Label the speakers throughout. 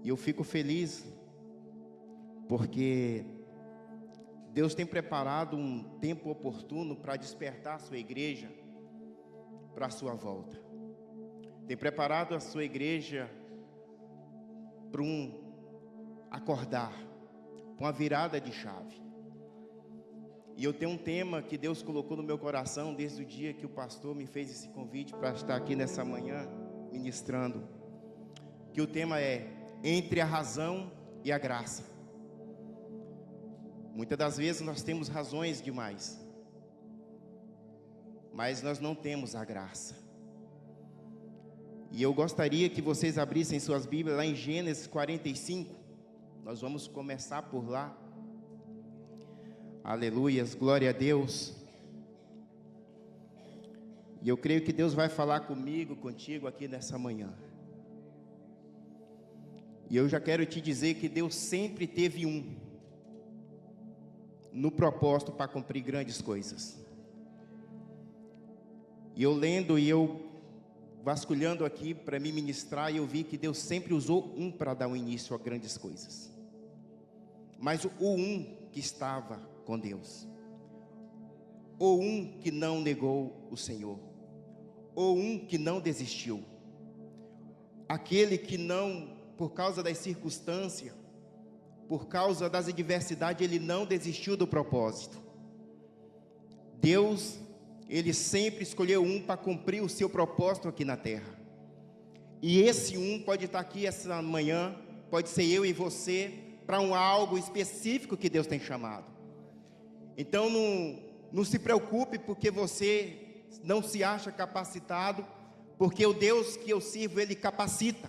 Speaker 1: E eu fico feliz porque Deus tem preparado um tempo oportuno para despertar a sua igreja para a sua volta. Tem preparado a sua igreja para um acordar, para uma virada de chave. E eu tenho um tema que Deus colocou no meu coração desde o dia que o pastor me fez esse convite para estar aqui nessa manhã ministrando. Que o tema é entre a razão e a graça. Muitas das vezes nós temos razões demais, mas nós não temos a graça. E eu gostaria que vocês abrissem suas Bíblias lá em Gênesis 45. Nós vamos começar por lá. Aleluias, glória a Deus. E eu creio que Deus vai falar comigo, contigo aqui nessa manhã. E eu já quero te dizer que Deus sempre teve no propósito para cumprir grandes coisas. E eu lendo e eu vasculhando aqui para me ministrar, eu vi que Deus sempre usou para dar o início a grandes coisas. Mas o que estava com Deus, o que não negou o Senhor, o que não desistiu, aquele que não, por causa das circunstâncias, por causa das adversidades, ele não desistiu do propósito. Deus, ele sempre escolheu para cumprir o seu propósito aqui na terra. E esse pode estar aqui essa manhã, pode ser eu e você, para algo específico que Deus tem chamado. Então não se preocupe porque você não se acha capacitado, porque o Deus que eu sirvo, ele capacita.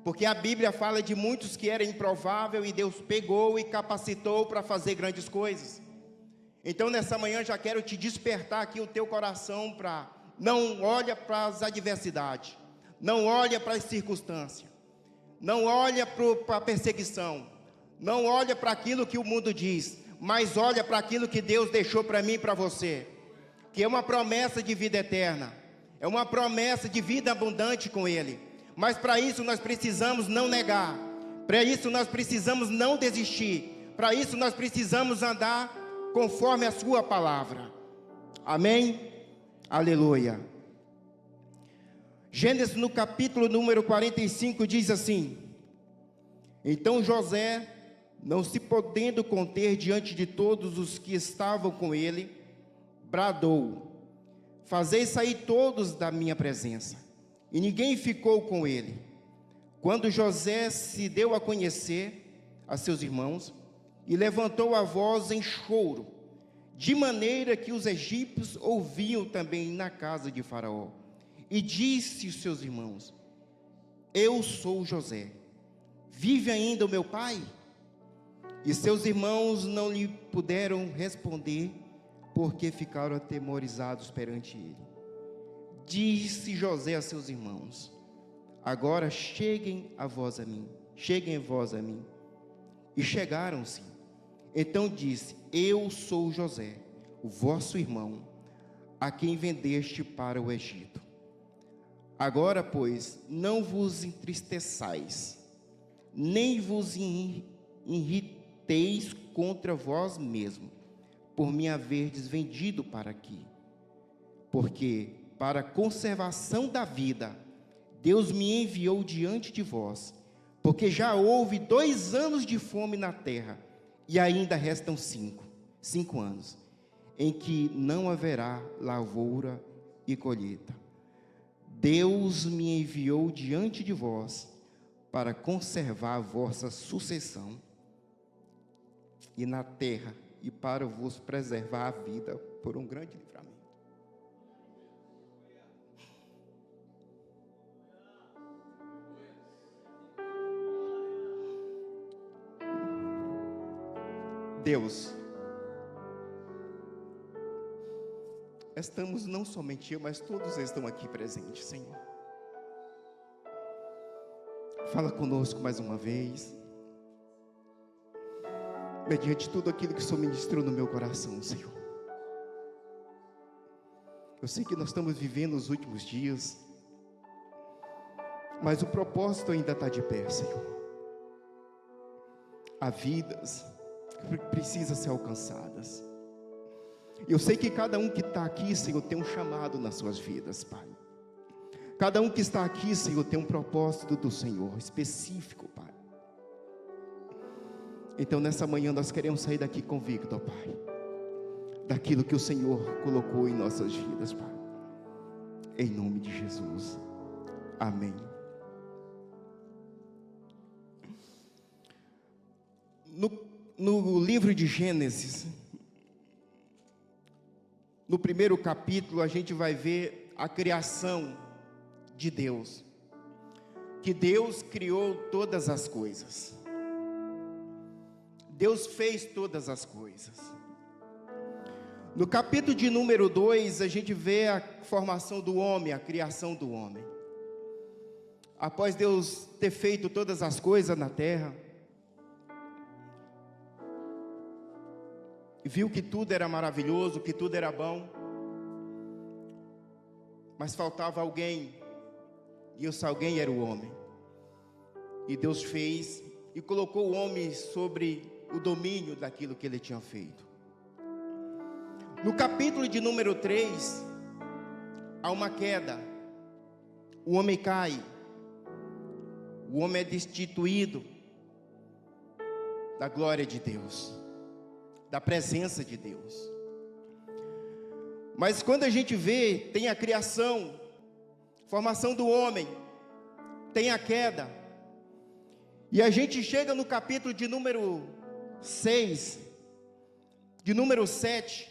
Speaker 1: Porque a Bíblia fala de muitos que era improvável e Deus pegou e capacitou para fazer grandes coisas. Então nessa manhã já quero te despertar aqui o teu coração para não olha para as adversidades, não olha para as circunstâncias, não olha para a perseguição, não olha para aquilo que o mundo diz, mas olha para aquilo que Deus deixou para mim e para você, que é uma promessa de vida eterna, é uma promessa de vida abundante com Ele. Mas para isso nós precisamos não negar, para isso nós precisamos não desistir, para isso nós precisamos andar conforme a sua palavra. Amém? Aleluia. Gênesis no capítulo número 45 diz assim: então José, não se podendo conter diante de todos os que estavam com ele, bradou: fazei sair todos da minha presença. E ninguém ficou com ele. Quando José se deu a conhecer a seus irmãos, e levantou a voz em choro, de maneira que os egípcios ouviam também na casa de Faraó. E disse aos seus irmãos: eu sou José, vive ainda o meu pai? E seus irmãos não lhe puderam responder, porque ficaram atemorizados perante ele. Disse José a seus irmãos: agora cheguem vós a mim. E chegaram-se. Então disse: eu sou José, o vosso irmão, a quem vendeste para o Egito. Agora, pois, não vos entristeçais, nem vos irriteis contra vós mesmo, por me haverdes vendido para aqui. Porque para a conservação da vida, Deus me enviou diante de vós, porque já houve 2 anos de fome na terra, e ainda restam 5 anos, em que não haverá lavoura e colheita. Deus me enviou diante de vós, para conservar a vossa sucessão e na terra, e para vos preservar a vida por um grande livramento. Deus, estamos não somente eu, mas todos estão aqui presentes, Senhor. Fala conosco mais uma vez, mediante tudo aquilo que o Senhor ministrou no meu coração, Senhor. Eu sei que nós estamos vivendo os últimos dias, mas o propósito ainda está de pé, Senhor. Há vidas que precisam ser alcançadas. Eu sei que cada um que está aqui, Senhor, tem um chamado nas suas vidas, Pai. Cada um que está aqui, Senhor, tem um propósito do Senhor específico, Pai. Então nessa manhã nós queremos sair daqui convicto, ó Pai, daquilo que o Senhor colocou em nossas vidas, Pai. Em nome de Jesus. Amém. No livro de Gênesis, no primeiro capítulo, a gente vai ver a criação de Deus. Que Deus criou todas as coisas. Deus fez todas as coisas. No capítulo de número 2, a gente vê a formação do homem, a criação do homem. Após Deus ter feito todas as coisas na terra, viu que tudo era maravilhoso, que tudo era bom, mas faltava alguém, e esse alguém era o homem. E Deus fez e colocou o homem sobre o domínio daquilo que ele tinha feito. No capítulo de número 3, há uma queda, o homem cai, o homem é destituído da glória de Deus, da presença de Deus. Mas quando a gente vê, tem a criação, formação do homem, tem a queda, e a gente chega no capítulo de número 6, de número 7,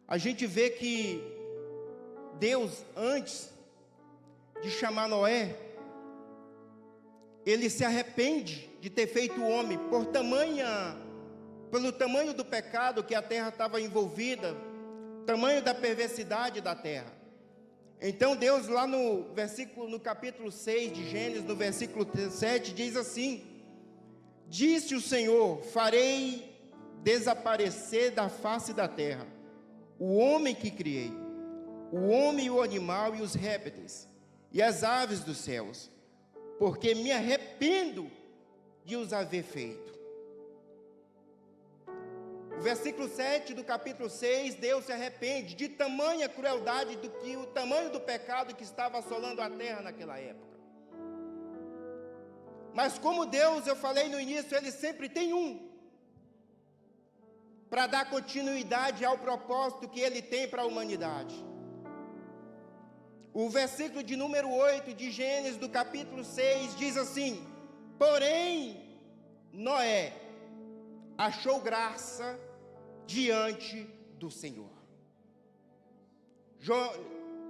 Speaker 1: a gente vê que Deus, antes de chamar Noé, ele se arrepende de ter feito o homem, pelo tamanho do pecado que a terra estava envolvida, tamanho da perversidade da terra. Então Deus lá no capítulo 6 de Gênesis, no versículo 7, diz assim: disse o Senhor, farei desaparecer da face da terra o homem que criei, o homem e o animal e os répteis, e as aves dos céus, porque me arrependo de os haver feito. O versículo 7 do capítulo 6, Deus se arrepende de tamanha crueldade do que o tamanho do pecado que estava assolando a terra naquela época. Mas como Deus, eu falei no início, Ele sempre tem para dar continuidade ao propósito que Ele tem para a humanidade. O versículo de número 8 de Gênesis, do capítulo 6, diz assim: porém, Noé achou graça diante do Senhor.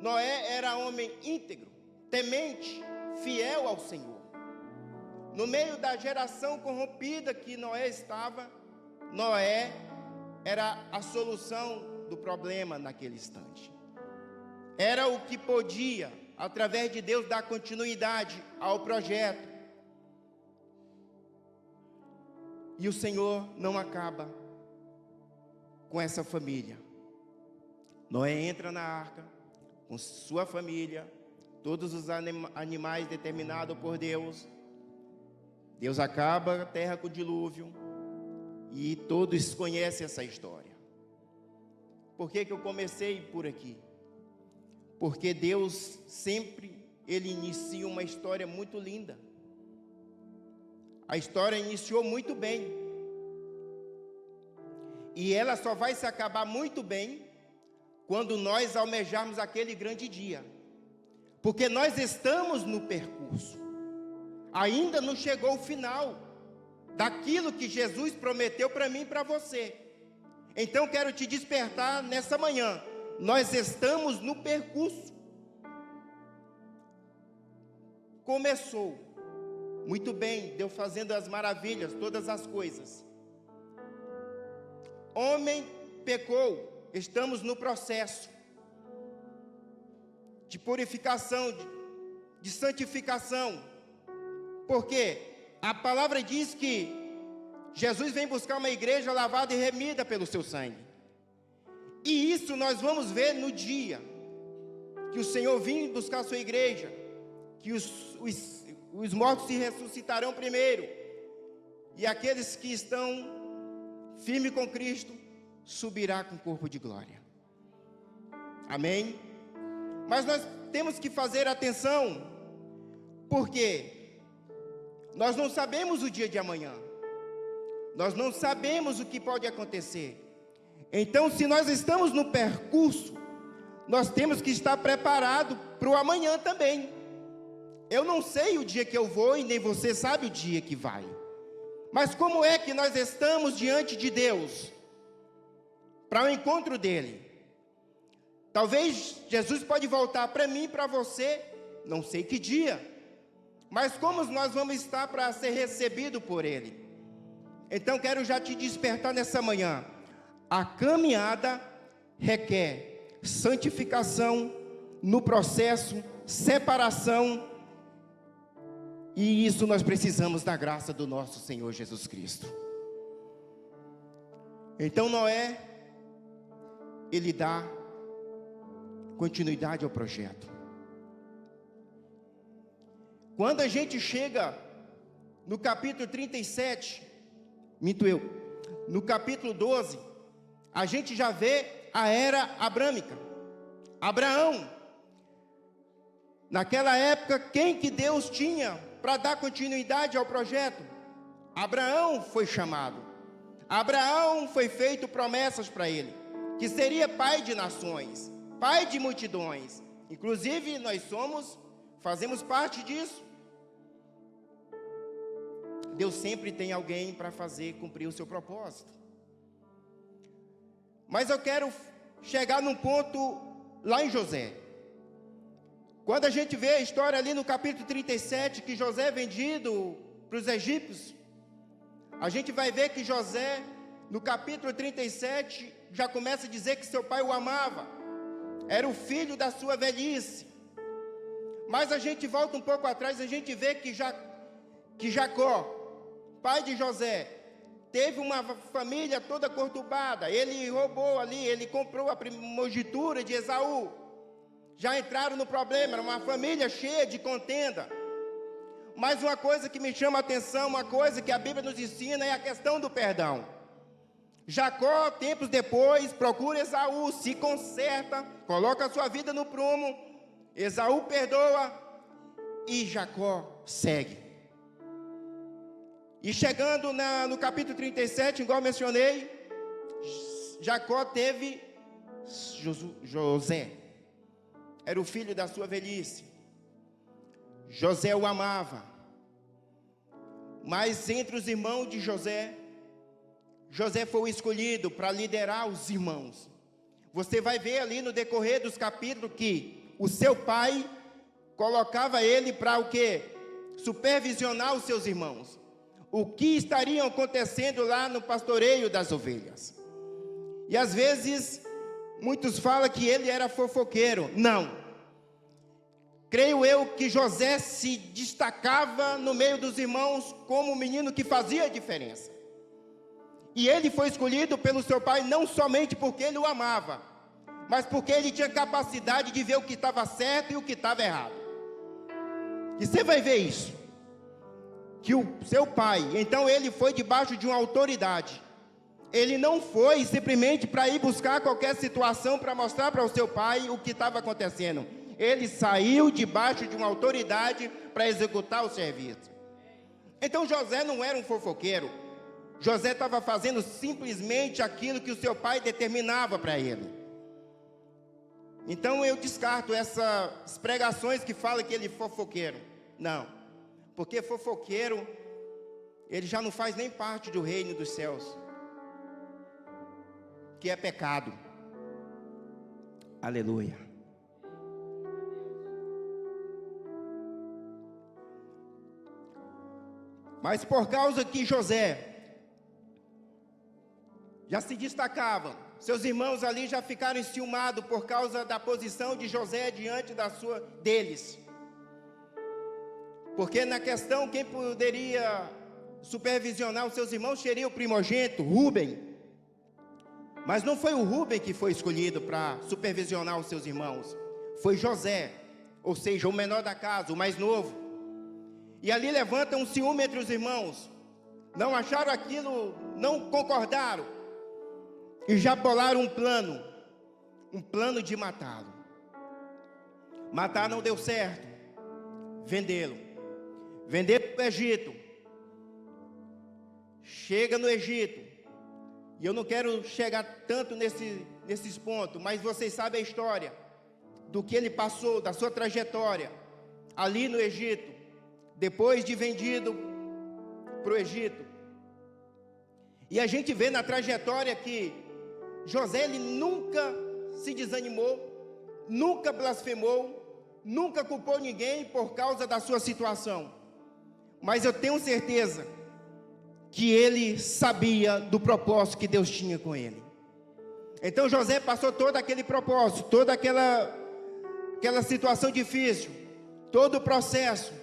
Speaker 1: Noé era homem íntegro, temente, fiel ao Senhor. No meio da geração corrompida que Noé estava, Noé era a solução do problema naquele instante. Era o que podia, através de Deus, dar continuidade ao projeto. E o Senhor não acaba com essa família. Noé entra na arca, com sua família, todos os animais determinados por Deus. Deus acaba a terra com o dilúvio, e todos conhecem essa história. Por que eu comecei por aqui? Porque Deus sempre, Ele inicia uma história muito linda. A história iniciou muito bem, e ela só vai se acabar muito bem quando nós almejarmos aquele grande dia, porque nós estamos no percurso, ainda não chegou o final daquilo que Jesus prometeu para mim e para você. Então quero te despertar nessa manhã, nós estamos no percurso. Começou muito bem, Deus fazendo as maravilhas, todas as coisas. Homem pecou, estamos no processo de purificação, de santificação. Porque a palavra diz que Jesus vem buscar uma igreja lavada e remida pelo seu sangue. E isso nós vamos ver no dia que o Senhor vir buscar a sua igreja, que os mortos se ressuscitarão primeiro, e aqueles que estão firmes com Cristo, subirá com corpo de glória. Amém? Mas nós temos que fazer atenção, porque nós não sabemos o dia de amanhã, nós não sabemos o que pode acontecer. Então, se nós estamos no percurso, nós temos que estar preparados para o amanhã também. Eu não sei o dia que eu vou e nem você sabe o dia que vai. Mas como é que nós estamos diante de Deus para o encontro dele? Talvez Jesus pode voltar para mim e para você, não sei que dia, mas como nós vamos estar para ser recebido por ele? Então quero já te despertar nessa manhã. A caminhada requer santificação no processo, separação, e isso nós precisamos da graça do nosso Senhor Jesus Cristo. Então Noé, ele dá continuidade ao projeto. Quando a gente chega no capítulo 37, no capítulo 12, a gente já vê a era abrâmica. Abraão, naquela época, quem que Deus tinha para dar continuidade ao projeto? Abraão foi chamado. Abraão foi feito promessas para ele, que seria pai de nações, pai de multidões. Inclusive nós fazemos parte disso. Deus sempre tem alguém para fazer cumprir o seu propósito. Mas eu quero chegar num ponto lá em José. Quando a gente vê a história ali no capítulo 37, que José é vendido para os egípcios, a gente vai ver que José, no capítulo 37, já começa a dizer que seu pai o amava, era o filho da sua velhice. Mas a gente volta um pouco atrás, a gente vê que Jacó, pai de José, teve uma família toda conturbada. Ele roubou ali, ele comprou a primogenitura de Esaú. Já entraram no problema, era uma família cheia de contenda. Mas uma coisa que me chama a atenção, uma coisa que a Bíblia nos ensina, é a questão do perdão. Jacó, tempos depois, procura Esaú, se conserta, coloca a sua vida no prumo. Esaú perdoa e Jacó segue. E chegando no capítulo 37, igual mencionei, Jacó teve José. Era o filho da sua velhice. José o amava. Mas entre os irmãos de José, José foi o escolhido para liderar os irmãos. Você vai ver ali no decorrer dos capítulos que o seu pai colocava ele para o quê? Supervisionar os seus irmãos. O que estariam acontecendo lá no pastoreio das ovelhas. E às vezes, muitos falam que ele era fofoqueiro. Não. Creio eu que José se destacava no meio dos irmãos como um menino que fazia a diferença. E ele foi escolhido pelo seu pai não somente porque ele o amava, mas porque ele tinha capacidade de ver o que estava certo e o que estava errado. E você vai ver isso. Que o seu pai, então ele foi debaixo de uma autoridade. Ele não foi simplesmente para ir buscar qualquer situação para mostrar para o seu pai o que estava acontecendo. Ele saiu debaixo de uma autoridade para executar o serviço. Então José não era um fofoqueiro. José estava fazendo simplesmente aquilo que o seu pai determinava para ele. Então eu descarto essas pregações que falam que ele é fofoqueiro. Não, porque fofoqueiro, ele já não faz nem parte do reino dos céus, que é pecado. Aleluia. Mas por causa que José já se destacava, seus irmãos ali já ficaram enciumados por causa da posição de José diante deles. Porque na questão, quem poderia supervisionar os seus irmãos seria o primogênito, Rúben. Mas não foi o Rúben que foi escolhido para supervisionar os seus irmãos. Foi José, ou seja, o menor da casa, o mais novo. E ali levanta um ciúme entre os irmãos. não acharam aquilo, não concordaram, e já bolaram um plano de matá-lo. Matar não deu certo, vendê-lo para o Egito. Chega no Egito, e eu não quero chegar tanto nesses pontos, mas vocês sabem a história, do que ele passou, da sua trajetória, ali no Egito, depois de vendido para o Egito. E a gente vê na trajetória que José, ele nunca se desanimou, nunca blasfemou, nunca culpou ninguém por causa da sua situação. Mas eu tenho certeza que ele sabia do propósito que Deus tinha com ele. Então José passou todo aquele propósito, toda aquela situação difícil, todo o processo,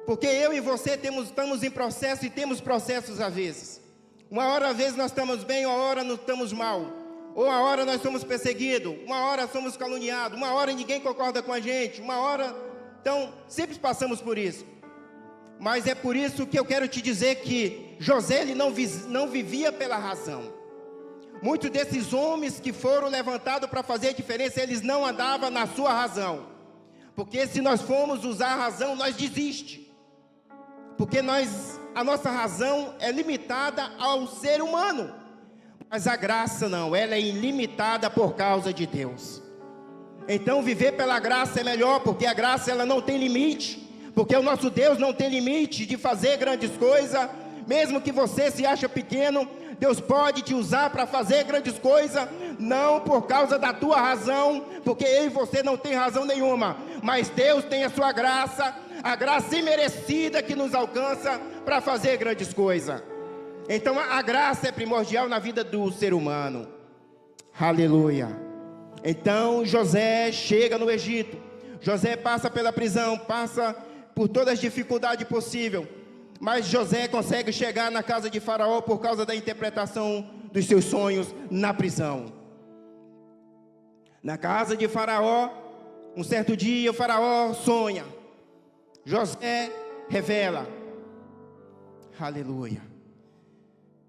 Speaker 1: porque eu e você estamos em processo, e temos processos às vezes. Uma hora às vezes nós estamos bem, uma hora nós estamos mal, ou uma hora nós somos perseguidos, uma hora somos caluniados, uma hora ninguém concorda com a gente, uma hora, então sempre passamos por isso. Mas é por isso que eu quero te dizer que José, ele não vivia pela razão. Muitos desses homens que foram levantados para fazer a diferença, eles não andavam na sua razão. Porque se nós formos usar a razão, nós desistimos. Porque a nossa razão é limitada ao ser humano. Mas a graça não, ela é ilimitada por causa de Deus. Então viver pela graça é melhor, porque a graça ela não tem limite. Porque o nosso Deus não tem limite de fazer grandes coisas. Mesmo que você se ache pequeno, Deus pode te usar para fazer grandes coisas, não por causa da tua razão, porque eu e você não tem razão nenhuma, mas Deus tem a sua graça, a graça imerecida que nos alcança para fazer grandes coisas. Então a graça é primordial na vida do ser humano. Aleluia. Então José chega no Egito, José passa pela prisão, passa por todas as dificuldades possíveis, mas José consegue chegar na casa de Faraó por causa da interpretação dos seus sonhos na prisão. Na casa de Faraó, um certo dia o Faraó sonha, José revela, aleluia,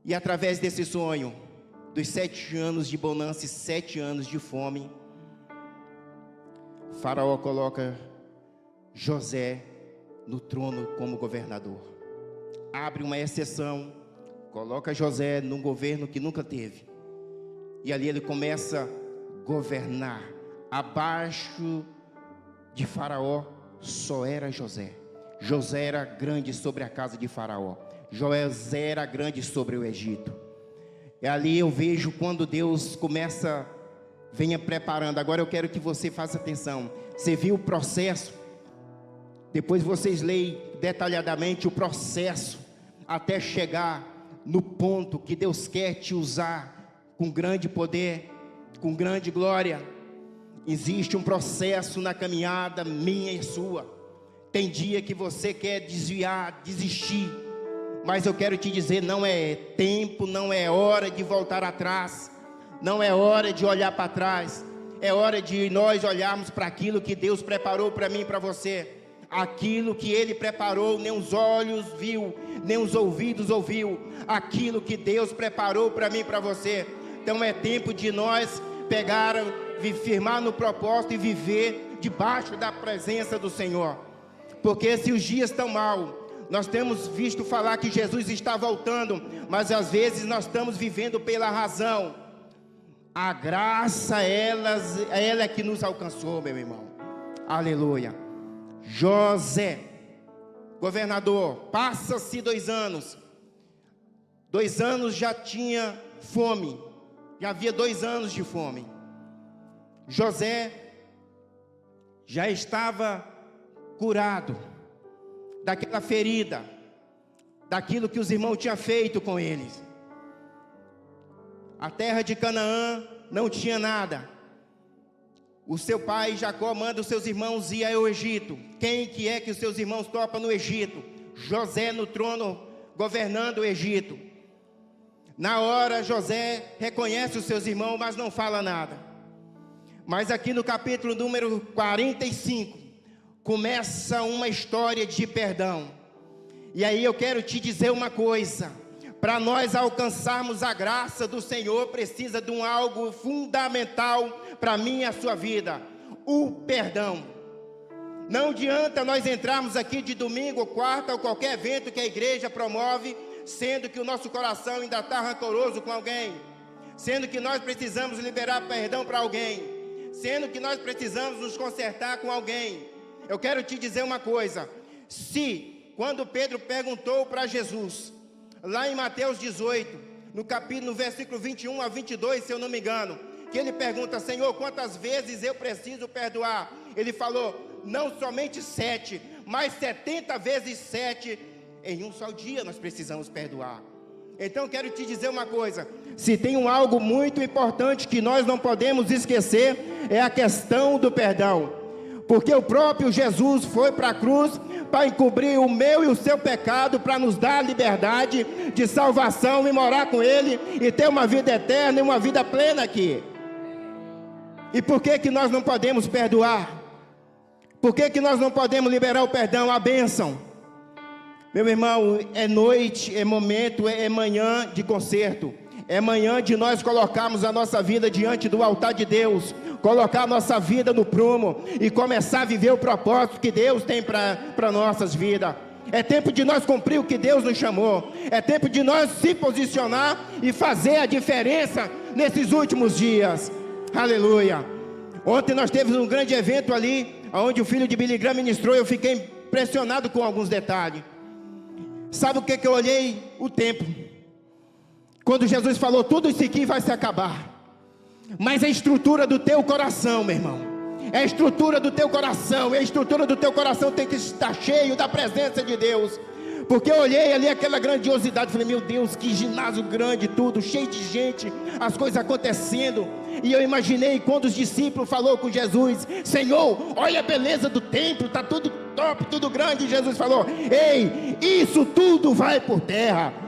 Speaker 1: e através desse sonho, dos 7 anos de bonança e 7 anos de fome, Faraó coloca José no trono como governador. Abre uma exceção, coloca José num governo que nunca teve. E ali ele começa a governar. Abaixo de Faraó só era José. José era grande sobre a casa de Faraó. José era grande sobre o Egito. E ali eu vejo quando Deus venha preparando. Agora eu quero que você faça atenção. Você viu o processo? Depois vocês leem detalhadamente o processo até chegar no ponto que Deus quer te usar com grande poder, com grande glória. Existe um processo na caminhada minha e sua. Tem dia que você quer desviar, desistir, mas eu quero te dizer, não é tempo, não é hora de voltar atrás, não é hora de olhar para trás, é hora de nós olharmos para aquilo que Deus preparou para mim e para você. Aquilo que Ele preparou, nem os olhos viu, nem os ouvidos ouviu, aquilo que Deus preparou para mim e para você. Então é tempo de nós firmar no propósito e viver debaixo da presença do Senhor. Porque se os dias estão mal, nós temos visto falar que Jesus está voltando, mas às vezes nós estamos vivendo pela razão. A graça, ela é que nos alcançou, meu irmão. Aleluia. José, governador, passa-se 2 anos. 2 anos já tinha fome, já havia 2 anos de fome. José já estava curado daquela ferida, daquilo que os irmãos tinham feito com eles. A terra de Canaã não tinha nada. O seu pai Jacó manda os seus irmãos ir ao Egito. Quem que é que os seus irmãos topam no Egito? José no trono, governando o Egito. Na hora José reconhece os seus irmãos, mas não fala nada. Mas aqui no capítulo número 45, começa uma história de perdão. E aí eu quero te dizer uma coisa: Para nós alcançarmos a graça do Senhor, precisa de algo fundamental para mim e a sua vida: o perdão. Não adianta nós entrarmos aqui de domingo ou quarta ou qualquer evento que a igreja promove, sendo que o nosso coração ainda está rancoroso com alguém, sendo que nós precisamos liberar perdão para alguém, sendo que nós precisamos nos consertar com alguém. Eu quero te dizer uma coisa: quando Pedro perguntou para Jesus, lá em Mateus 18, no versículo 21 a 22, se eu não me engano, que ele pergunta: Senhor, quantas vezes eu preciso perdoar? Ele falou: não somente 7, mas 70 vezes 7, em um só dia nós precisamos perdoar. Então quero te dizer uma coisa: se tem algo muito importante que nós não podemos esquecer, é a questão do perdão. Porque o próprio Jesus foi para a cruz para encobrir o meu e o seu pecado, para nos dar a liberdade de salvação e morar com Ele e ter uma vida eterna e uma vida plena aqui. E por que nós não podemos perdoar? Por que nós não podemos liberar o perdão, a bênção? Meu irmão, é noite, é momento, é manhã de conserto. É manhã de nós colocarmos a nossa vida diante do altar de Deus, colocar a nossa vida no prumo e começar a viver o propósito que Deus tem para nossas vidas. É tempo de nós cumprir o que Deus nos chamou. É tempo de nós se posicionar e fazer a diferença nesses últimos dias. Aleluia. Ontem nós tivemos um grande evento ali, onde o filho de Billy Graham ministrou. Eu fiquei impressionado com alguns detalhes. Sabe o que eu olhei? O tempo. Quando Jesus falou: tudo isso aqui vai se acabar, mas a estrutura do teu coração, meu irmão, é a estrutura do teu coração, e a estrutura do teu coração tem que estar cheio da presença de Deus. Porque eu olhei ali aquela grandiosidade, falei: meu Deus, que ginásio grande, tudo, cheio de gente, as coisas acontecendo. E eu imaginei quando os discípulos falaram com Jesus: Senhor, olha a beleza do templo, está tudo top, tudo grande. E Jesus falou: ei, isso tudo vai por terra.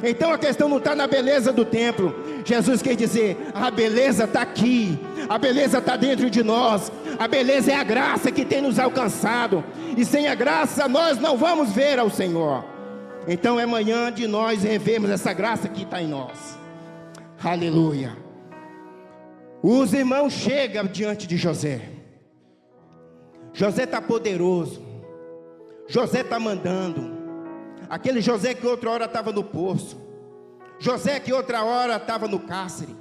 Speaker 1: Então a questão não está na beleza do templo. Jesus quer dizer: a beleza está aqui, a beleza está dentro de nós, a beleza é a graça que tem nos alcançado, e sem a graça nós não vamos ver ao Senhor. Então é manhã de nós revermos essa graça que está em nós. Aleluia. Os irmãos chegam diante de José. José está poderoso, José está mandando. Aquele José que outra hora estava no poço, José que outra hora estava no cárcere,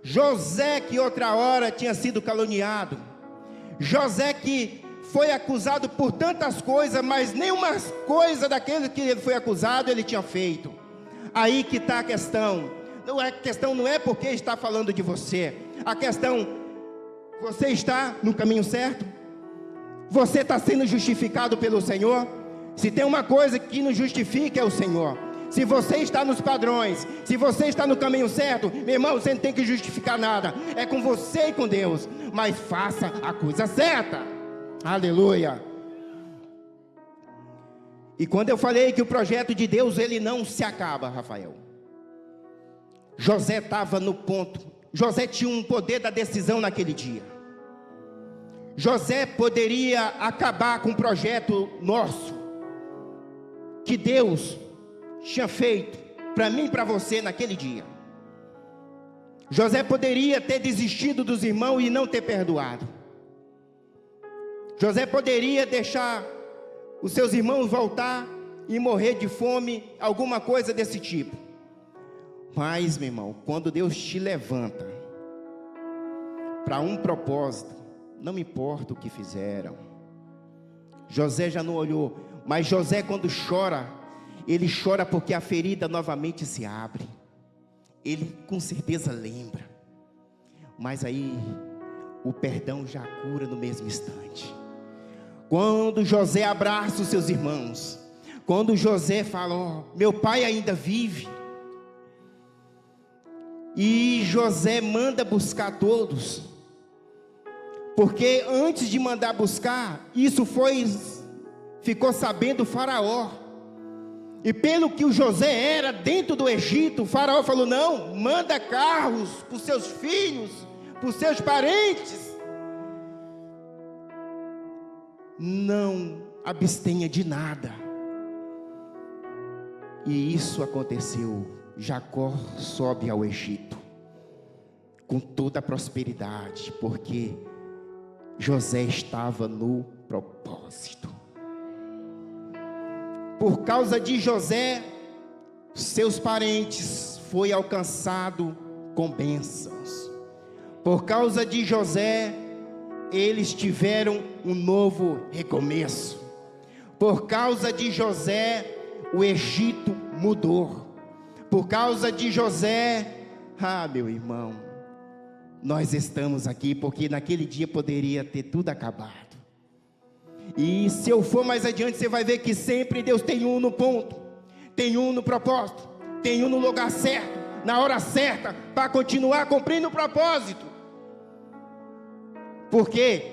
Speaker 1: José que outra hora tinha sido caluniado, José que foi acusado por tantas coisas, mas nenhuma coisa daquele que ele foi acusado ele tinha feito. Aí que está a questão. A questão não é porque está falando de você. A questão: você está no caminho certo? Você está sendo justificado pelo Senhor? Se tem uma coisa que nos justifica, é o Senhor. Se você está nos padrões, se você está no caminho certo, meu irmão, você não tem que justificar nada. É com você e com Deus. Mas faça a coisa certa. Aleluia. E quando eu falei que o projeto de Deus, ele não se acaba, Rafael. José estava no ponto. José tinha um poder da decisão naquele dia. José poderia acabar com o projeto nosso, que Deus tinha feito para mim e para você naquele dia. José poderia ter desistido dos irmãos e não ter perdoado. José poderia deixar os seus irmãos voltar e morrer de fome, alguma coisa desse tipo. Mas, meu irmão, quando Deus te levanta para um propósito, não importa o que fizeram. José já não olhou, mas José, quando chora, ele chora porque a ferida novamente se abre. Ele com certeza lembra, mas aí o perdão já cura no mesmo instante. Quando José abraça os seus irmãos, quando José fala: ó, meu pai ainda vive, e José manda buscar todos, porque antes de mandar buscar, isso ficou sabendo o Faraó. E pelo que o José era dentro do Egito, o Faraó falou: não, manda carros para os seus filhos, para os seus parentes. Não abstenha de nada. E isso aconteceu. Jacó sobe ao Egito com toda a prosperidade, porque José estava no propósito. Por causa de José, seus parentes foi alcançado com bênçãos. Por causa de José, eles tiveram um novo recomeço. Por causa de José, o Egito mudou. Por causa de José, meu irmão, nós estamos aqui porque naquele dia poderia ter tudo acabado. E se eu for mais adiante, você vai ver que sempre Deus tem um no ponto, tem um no propósito, tem um no lugar certo, na hora certa, para continuar cumprindo o propósito. Porque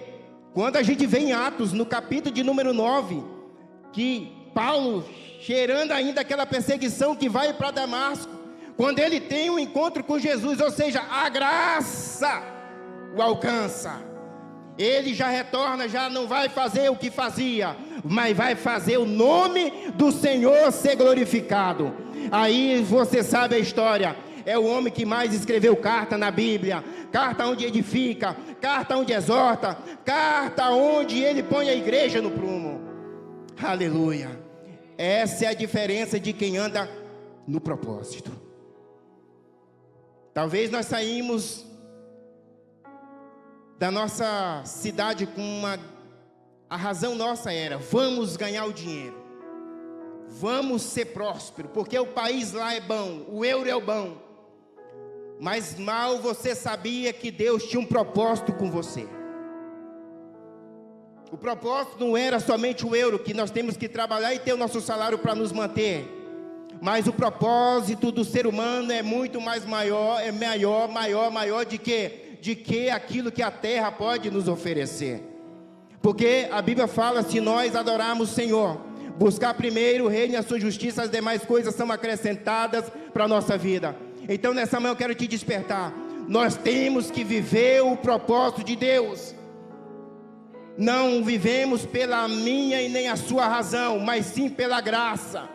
Speaker 1: quando a gente vê em Atos, no capítulo de número 9, que Paulo, cheirando ainda aquela perseguição que vai para Damasco, quando ele tem um encontro com Jesus, ou seja, a graça o alcança, ele já retorna, já não vai fazer o que fazia, mas vai fazer o nome do Senhor ser glorificado. Aí você sabe a história, é o homem que mais escreveu carta na Bíblia, carta onde edifica, carta onde exorta, carta onde ele põe a igreja no prumo. Aleluia. Essa é a diferença de quem anda no propósito. Talvez nós saímos da nossa cidade com a razão nossa era: vamos ganhar o dinheiro, vamos ser prósperos, porque o país lá é bom, o euro é o bom. Mas mal você sabia que Deus tinha um propósito com você. O propósito não era somente o euro, que nós temos que trabalhar e ter o nosso salário para nos manter. Mas o propósito do ser humano é muito mais maior, é maior de que aquilo que a terra pode nos oferecer. Porque a Bíblia fala: se nós adorarmos o Senhor, buscar primeiro o reino e a sua justiça, as demais coisas são acrescentadas para a nossa vida. Então nessa manhã eu quero te despertar. Nós temos que viver o propósito de Deus. Não vivemos pela minha e nem a sua razão, mas sim pela graça.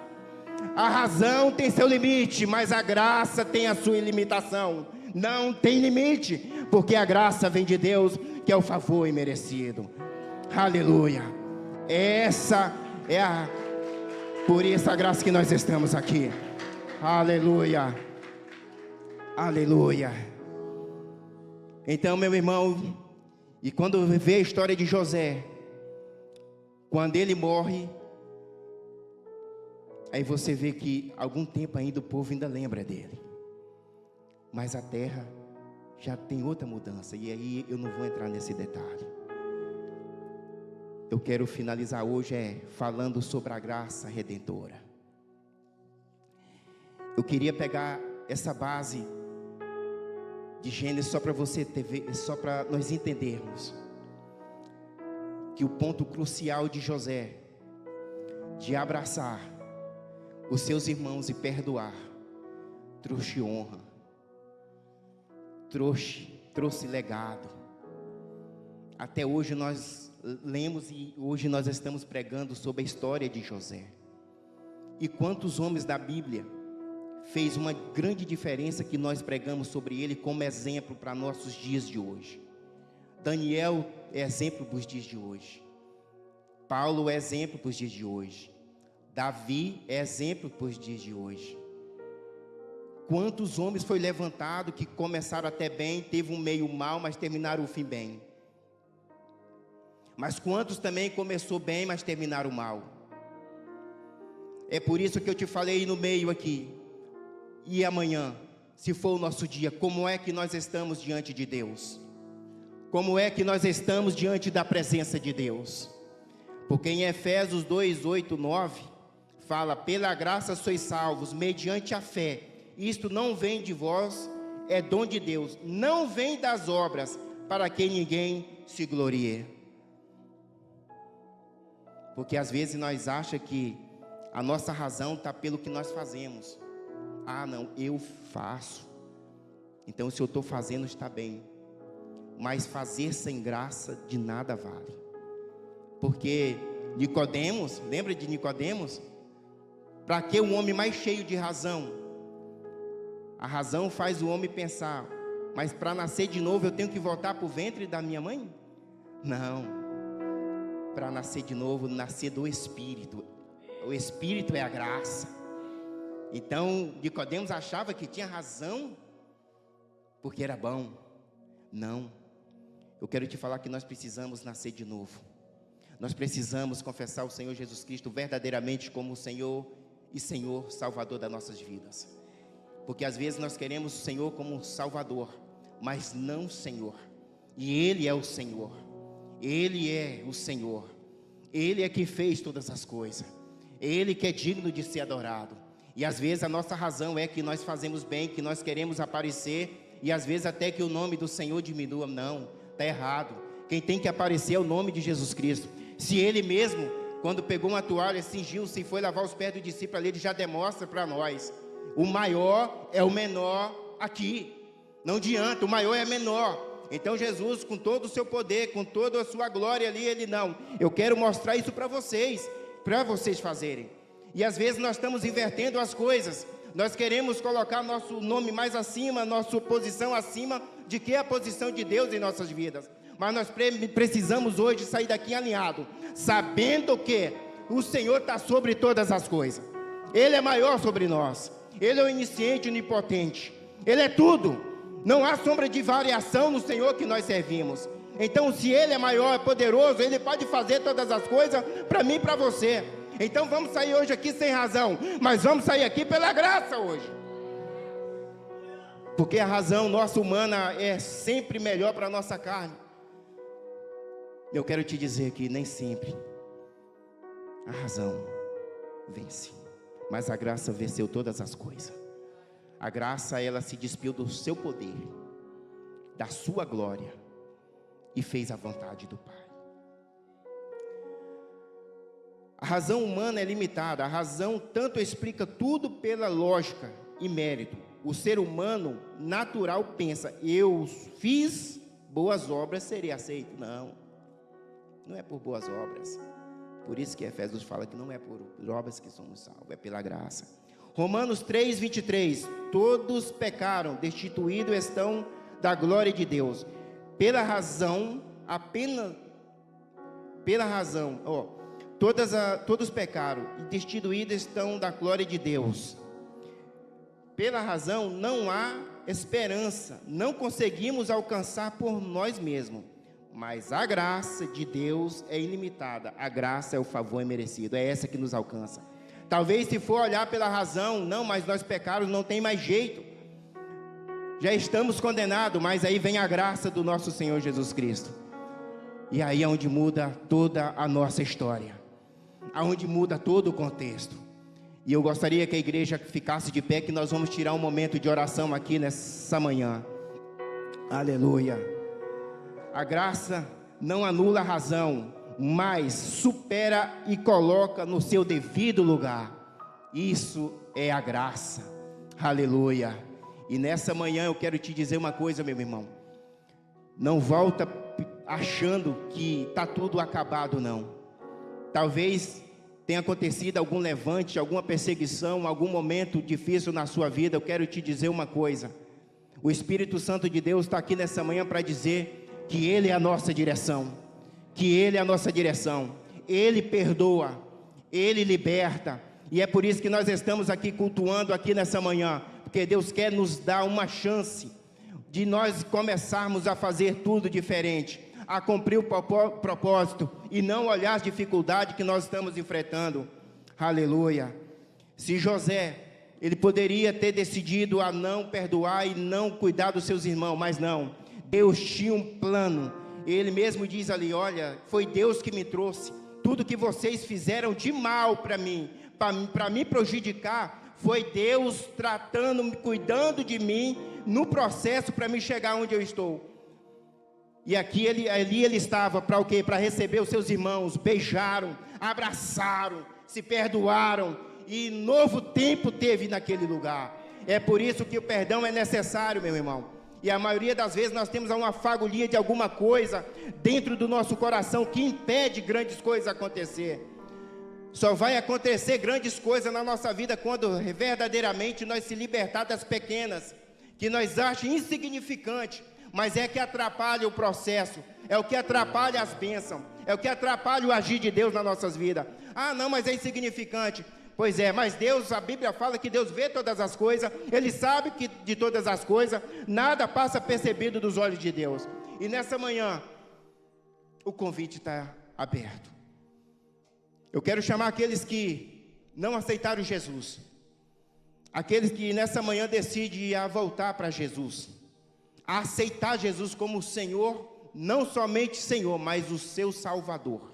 Speaker 1: A razão tem seu limite, mas a graça tem a sua ilimitação. Não tem limite, porque a graça vem de Deus, que é o favor imerecido. Aleluia. Essa é por essa graça que nós estamos aqui. Aleluia. Aleluia. Então, meu irmão, e quando vê a história de José, quando ele morre, aí você vê que algum tempo ainda o povo ainda lembra dele, mas a terra já tem outra mudança, e aí eu não vou entrar nesse detalhe. Eu quero finalizar hoje falando sobre a graça redentora. Eu queria pegar essa base de Gênesis só para você só para nós entendermos que o ponto crucial de José, de abraçar os seus irmãos e perdoar, trouxe honra, trouxe legado. Até hoje nós lemos e hoje nós estamos pregando sobre a história de José. E quantos homens da Bíblia fez uma grande diferença que nós pregamos sobre ele como exemplo para nossos dias de hoje. Daniel é exemplo para os dias de hoje. Paulo é exemplo para os dias de hoje. Davi é exemplo para os dias de hoje. Quantos homens foi levantado que começaram até bem, teve um meio mal, mas terminaram o fim bem. Mas quantos também começou bem, mas terminaram mal. É por isso que eu te falei no meio aqui. E amanhã, se for o nosso dia, como é que nós estamos diante de Deus? Como é que nós estamos diante da presença de Deus? Porque em Efésios 2, 8, 9, fala: pela graça sois salvos, mediante a fé. Isto não vem de vós, é dom de Deus. Não vem das obras, para que ninguém se glorie. Porque às vezes nós achamos que a nossa razão está pelo que nós fazemos. Não, eu faço, então se eu estou fazendo está bem. Mas fazer sem graça de nada vale. Porque Nicodemos, lembra de Nicodemos? Para que um homem mais cheio de razão? A razão faz o homem pensar, mas para nascer de novo eu tenho que voltar para o ventre da minha mãe? Não. Para nascer de novo, nascer do Espírito. O Espírito é a graça. Então, Nicodemos achava que tinha razão, porque era bom. Não. Eu quero te falar que nós precisamos nascer de novo. Nós precisamos confessar o Senhor Jesus Cristo verdadeiramente como o Senhor e Senhor Salvador das nossas vidas. Porque às vezes nós queremos o Senhor como Salvador, mas não Senhor. E Ele é o Senhor. Ele é o Senhor. Ele é que fez todas as coisas. Ele que é digno de ser adorado. E às vezes a nossa razão é que nós fazemos bem, que nós queremos aparecer, e às vezes até que o nome do Senhor diminua. Não, está errado. Quem tem que aparecer é o nome de Jesus Cristo. Se Ele mesmo, quando pegou uma toalha, cingiu-se e foi lavar os pés do discípulo ali, Ele já demonstra para nós. O maior é o menor aqui. Não adianta, o maior é menor. Então Jesus, com todo o seu poder, com toda a sua glória ali, Ele não. Eu quero mostrar isso para vocês fazerem. E às vezes nós estamos invertendo as coisas. Nós queremos colocar nosso nome mais acima, nossa posição acima de que a posição de Deus em nossas vidas. Mas nós precisamos hoje sair daqui alinhado, sabendo que o Senhor está sobre todas as coisas. Ele é maior sobre nós. Ele é o onisciente, onipotente. Ele é tudo. Não há sombra de variação no Senhor que nós servimos. Então, se Ele é maior, é poderoso, Ele pode fazer todas as coisas para mim e para você. Então, vamos sair hoje aqui sem razão, mas vamos sair aqui pela graça hoje. Porque a razão nossa humana é sempre melhor para a nossa carne. Eu quero te dizer que nem sempre a razão vence, mas a graça venceu todas as coisas. A graça, ela se despiu do seu poder, da sua glória, e fez a vontade do Pai. A razão humana é limitada. A razão tanto explica tudo pela lógica e mérito. O ser humano natural pensa: eu fiz boas obras, serei aceito. Não, não é por boas obras. Por isso que Efésios fala que não é por obras que somos salvos, é pela graça. Romanos 3:23, todos pecaram, destituídos estão da glória de Deus. Pela razão, todos pecaram e destituídos estão da glória de Deus. Pela razão não há esperança, não conseguimos alcançar por nós mesmos. Mas a graça de Deus é ilimitada. A graça é o favor imerecido, é essa que nos alcança. Talvez se for olhar pela razão, não, mas nós pecados não tem mais jeito. Já estamos condenados, mas aí vem a graça do nosso Senhor Jesus Cristo. E aí é onde muda toda a nossa história. Aonde muda todo o contexto. E eu gostaria que a igreja ficasse de pé, que nós vamos tirar um momento de oração aqui nessa manhã. Aleluia. A graça não anula a razão, mas supera e coloca no seu devido lugar. Isso é a graça. Aleluia. E nessa manhã eu quero te dizer uma coisa, meu irmão. Não volta achando que está tudo acabado, não. Talvez tenha acontecido algum levante, alguma perseguição, algum momento difícil na sua vida. Eu quero te dizer uma coisa. O Espírito Santo de Deus está aqui nessa manhã para dizer que Ele é a nossa direção. Que Ele é a nossa direção. Ele perdoa, Ele liberta. E é por isso que nós estamos aqui cultuando aqui nessa manhã. Porque Deus quer nos dar uma chance de nós começarmos a fazer tudo diferente, a cumprir o propósito e não olhar as dificuldades que nós estamos enfrentando. Aleluia. Se José, ele poderia ter decidido a não perdoar e não cuidar dos seus irmãos, mas não. Deus tinha um plano. Ele mesmo diz ali: olha, foi Deus que me trouxe. Tudo que vocês fizeram de mal para mim, para me prejudicar, foi Deus tratando, cuidando de mim no processo para me chegar onde eu estou. E aqui ali ele estava para o quê? Para receber os seus irmãos. Beijaram, abraçaram, se perdoaram, e novo tempo teve naquele lugar. É por isso que o perdão é necessário, meu irmão. E a maioria das vezes nós temos uma fagulhinha de alguma coisa dentro do nosso coração que impede grandes coisas acontecer. Só vai acontecer grandes coisas na nossa vida quando verdadeiramente nós se libertar das pequenas, que nós achamos insignificante, mas é que atrapalha o processo, é o que atrapalha as bênçãos, é o que atrapalha o agir de Deus nas nossas vidas. Ah, não, mas é insignificante. Pois é, mas Deus, a Bíblia fala que Deus vê todas as coisas, Ele sabe que de todas as coisas, nada passa percebido dos olhos de Deus. E nessa manhã, o convite está aberto. Eu quero chamar aqueles que não aceitaram Jesus, aqueles que nessa manhã decidem a voltar para Jesus, a aceitar Jesus como Senhor, não somente Senhor, mas o seu Salvador.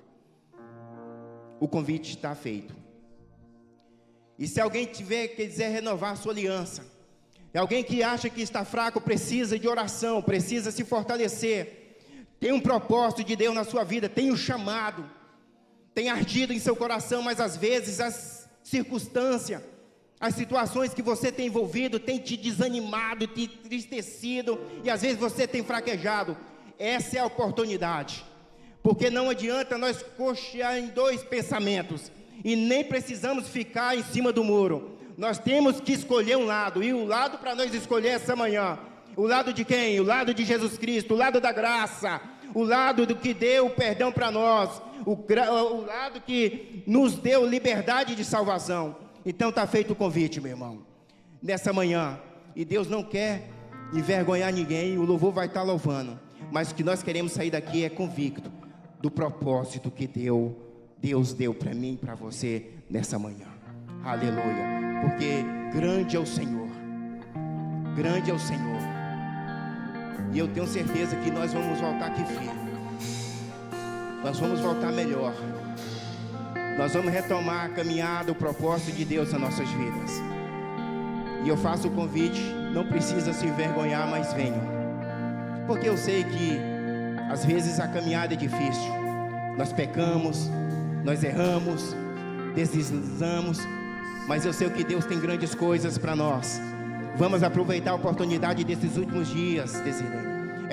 Speaker 1: O convite está feito. E se alguém quiser renovar a sua aliança, alguém que acha que está fraco, precisa de oração, precisa se fortalecer, tem um propósito de Deus na sua vida, tem um chamado, tem ardido em seu coração, mas às vezes as circunstâncias, as situações que você tem envolvido, tem te desanimado, te entristecido, e às vezes você tem fraquejado. Essa é a oportunidade, porque não adianta nós cochear em dois pensamentos, e nem precisamos ficar em cima do muro. Nós temos que escolher um lado, e o lado para nós escolher essa manhã, o lado de quem? O lado de Jesus Cristo, o lado da graça, o lado do que deu o perdão para nós, o lado que nos deu liberdade de salvação. Então está feito o convite, meu irmão, nessa manhã, e Deus não quer envergonhar ninguém, o louvor vai estar louvando, mas o que nós queremos sair daqui é convicto do propósito que Deus deu para mim e para você nessa manhã. Aleluia, porque grande é o Senhor, grande é o Senhor, e eu tenho certeza que nós vamos voltar aqui firme, nós vamos voltar melhor, nós vamos retomar a caminhada, o propósito de Deus nas nossas vidas. E eu faço o convite, não precisa se envergonhar, mas venham, porque eu sei que às vezes a caminhada é difícil, nós pecamos, nós erramos, deslizamos, mas eu sei que Deus tem grandes coisas para nós. Vamos aproveitar a oportunidade desses últimos dias, Desilene.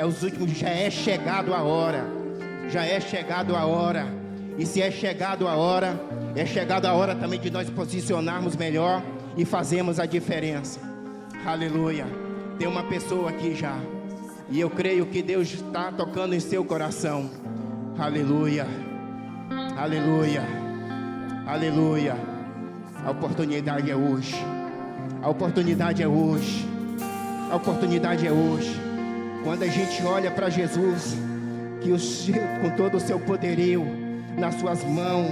Speaker 1: Os últimos, já é chegado a hora, já é chegado a hora, e se é chegado a hora, é chegado a hora também de nós posicionarmos melhor e fazermos a diferença. Aleluia. Tem uma pessoa aqui já, e eu creio que Deus está tocando em seu coração. Aleluia, aleluia, aleluia. A oportunidade é hoje, a oportunidade é hoje, a oportunidade é hoje. Quando a gente olha para Jesus, que com todo o seu poderio nas suas mãos,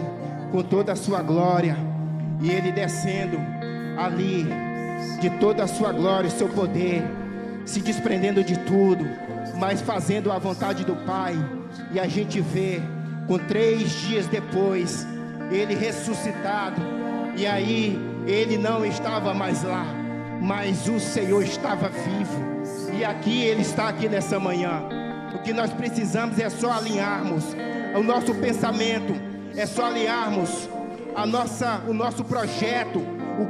Speaker 1: com toda a sua glória, e Ele descendo ali, de toda a sua glória, o seu poder, se desprendendo de tudo, mas fazendo a vontade do Pai. E a gente vê, com 3 dias depois, Ele ressuscitado, e aí Ele não estava mais lá, mas o Senhor estava vivo, e aqui Ele está aqui nessa manhã. O que nós precisamos é só alinharmos o nosso pensamento, é só alinharmos o nosso projeto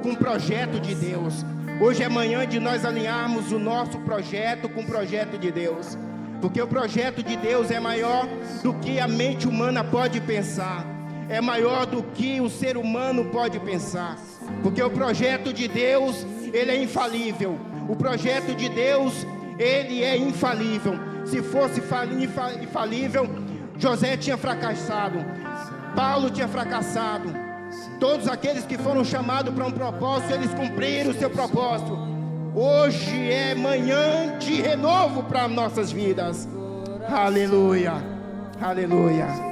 Speaker 1: com o projeto de Deus. Hoje é manhã de nós alinharmos o nosso projeto com o projeto de Deus, porque o projeto de Deus é maior do que a mente humana pode pensar, é maior do que o ser humano pode pensar, porque o projeto de Deus, ele é infalível. O projeto de Deus, ele é infalível. Se fosse infalível, José tinha fracassado, Paulo tinha fracassado. Todos aqueles que foram chamados para um propósito, eles cumpriram o seu propósito. Hoje é manhã de renovo para nossas vidas. Aleluia, aleluia.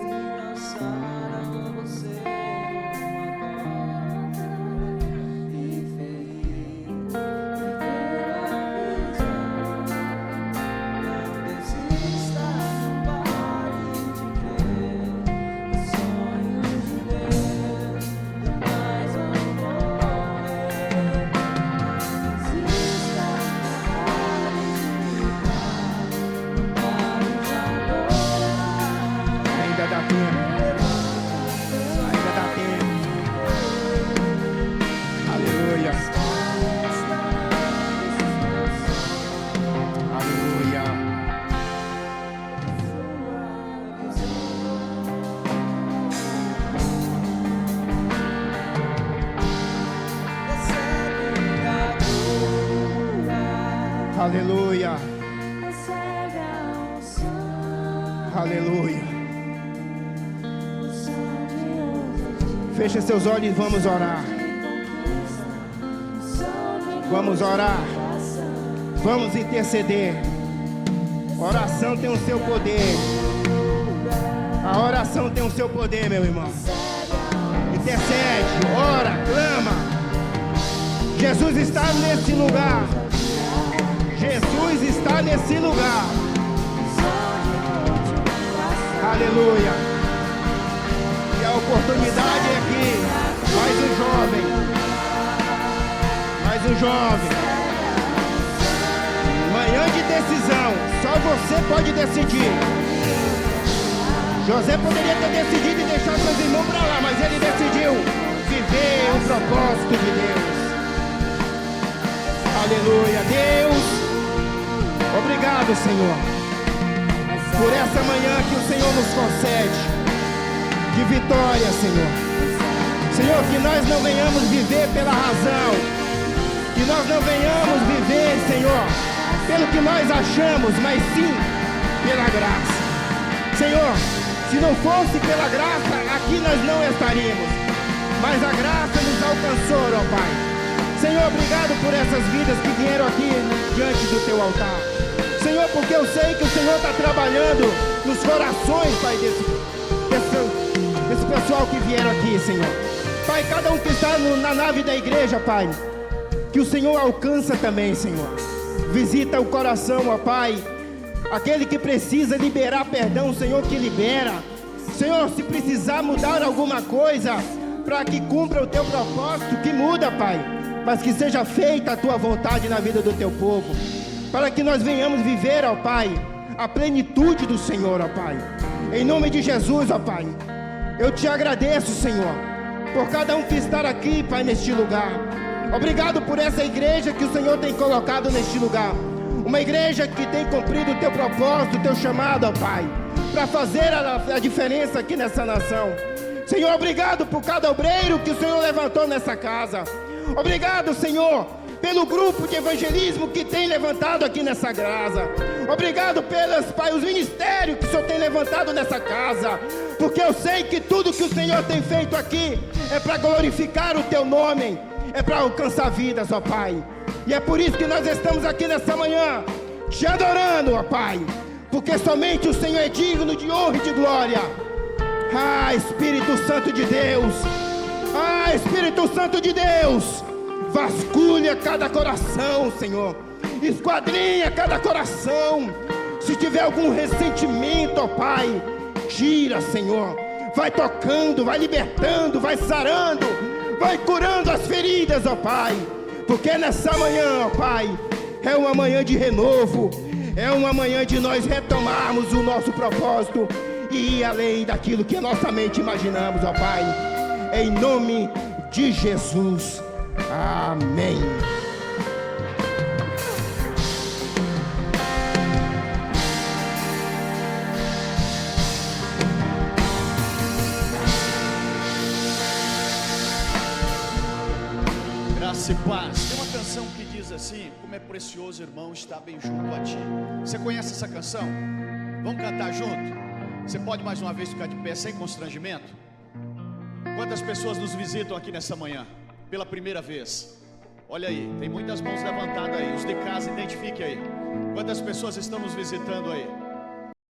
Speaker 1: Aleluia. Aleluia. Feche seus olhos e vamos orar. Vamos orar. Vamos interceder. Oração tem o seu poder. A oração tem o seu poder, meu irmão. Intercede, ora, clama. Jesus está nesse lugar. Jesus está nesse lugar. Aleluia. E a oportunidade é aqui. Mais um jovem. Mais um jovem. Manhã de decisão. Só você pode decidir. José poderia ter decidido e deixar seus irmãos para lá, mas ele decidiu viver o propósito de Deus. Aleluia. Deus, obrigado, Senhor, por essa manhã que o Senhor nos concede de vitória, Senhor. Senhor, que nós não venhamos viver pela razão, que nós não venhamos viver, Senhor, pelo que nós achamos, mas sim pela graça. Senhor, se não fosse pela graça, aqui nós não estaríamos, mas a graça nos alcançou, ó Pai. Senhor, obrigado por essas vidas que vieram aqui diante do Teu altar. Senhor, porque eu sei que o Senhor está trabalhando nos corações, Pai, desse pessoal que vieram aqui, Senhor. Pai, cada um que está na nave da igreja, Pai, que o Senhor alcança também, Senhor. Visita o coração, ó Pai. Aquele que precisa liberar perdão, Senhor, que libera. Senhor, se precisar mudar alguma coisa para que cumpra o Teu propósito, que muda, Pai. Mas que seja feita a Tua vontade na vida do Teu povo. Para que nós venhamos viver, ó Pai, a plenitude do Senhor, ó Pai. Em nome de Jesus, ó Pai. Eu Te agradeço, Senhor, por cada um que está aqui, Pai, neste lugar. Obrigado por essa igreja que o Senhor tem colocado neste lugar. Uma igreja que tem cumprido o Teu propósito, o Teu chamado, ó Pai, para fazer a diferença aqui nessa nação. Senhor, obrigado por cada obreiro que o Senhor levantou nessa casa. Obrigado, Senhor, pelo grupo de evangelismo que tem levantado aqui nessa casa. Obrigado pelos, Pai, os ministérios que o Senhor tem levantado nessa casa. Porque eu sei que tudo que o Senhor tem feito aqui é para glorificar o Teu nome, é para alcançar vidas, ó Pai. E é por isso que nós estamos aqui nessa manhã, Te adorando, ó Pai, porque somente o Senhor é digno de honra e de glória. Ah, Espírito Santo de Deus, ah, Espírito Santo de Deus, vasculha cada coração, Senhor, esquadrinha cada coração. Se tiver algum ressentimento, ó Pai, tira, Senhor. Vai tocando, vai libertando, vai sarando, vai curando as feridas, ó Pai. Porque nessa manhã, ó Pai, é uma manhã de renovo, é uma manhã de nós retomarmos o nosso propósito e ir além daquilo que a nossa mente imaginamos, ó Pai. Em nome de Jesus. Amém.
Speaker 2: Graça e paz. Tem uma canção que diz assim: como é precioso, irmão, estar bem junto a Ti. Você conhece essa canção? Vamos cantar junto? Você pode mais uma vez ficar de pé sem constrangimento? Quantas pessoas nos visitam aqui nessa manhã pela primeira vez? Olha aí, tem muitas mãos levantadas aí. Os de casa, identifique aí. Quantas pessoas estão nos visitando aí?